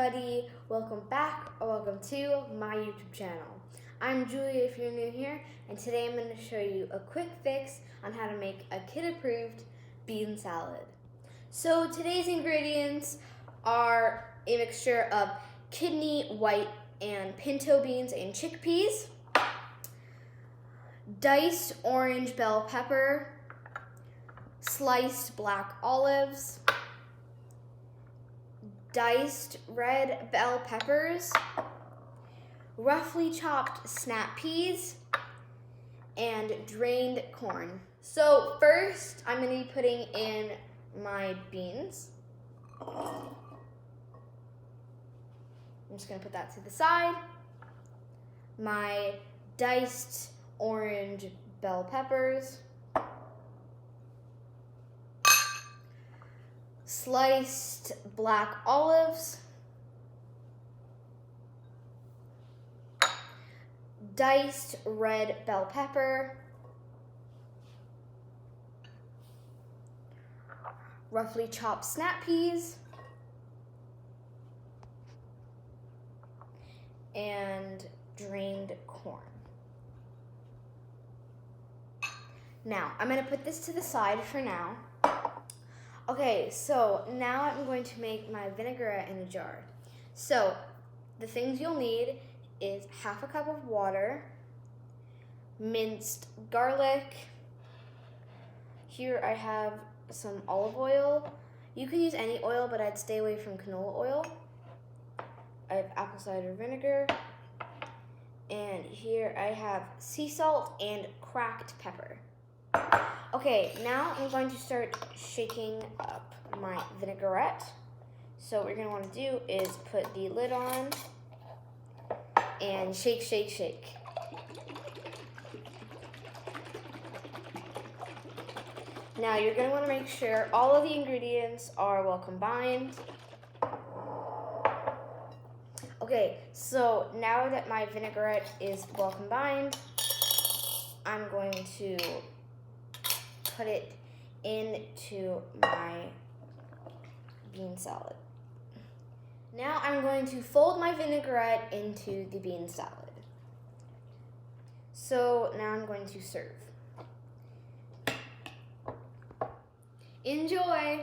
everybody, welcome back or welcome to my YouTube channel. I'm Julia if you're new here, and today I'm going to show you a quick fix on how to make a kid-approved bean salad. So today's ingredients are a mixture of kidney, white, and pinto beans and chickpeas, diced orange bell pepper, sliced black olives, diced red bell peppers, roughly chopped snap peas, and drained corn. So first, I'm going to be putting in my beans. I'm just going to put that to the side. My diced orange bell peppers, sliced black olives, diced red bell pepper, roughly chopped snap peas, and drained corn. Now, I'm going to put this to the side for now. Okay, so now I'm going to make my vinaigrette in a jar. So, the things you'll need is half a cup of water, minced garlic. Here I have some olive oil. You can use any oil, but I'd stay away from canola oil. I have apple cider vinegar. And here I have sea salt and cracked pepper. Okay, now I'm going to start shaking up my vinaigrette. So what you're going to want to do is put the lid on and shake, shake, shake. Now you're going to want to make sure all of the ingredients are well combined. Okay, so now that my vinaigrette is well combined, I'm going to put it into my bean salad. Now I'm going to fold my vinaigrette into the bean salad. So now I'm going to serve. Enjoy!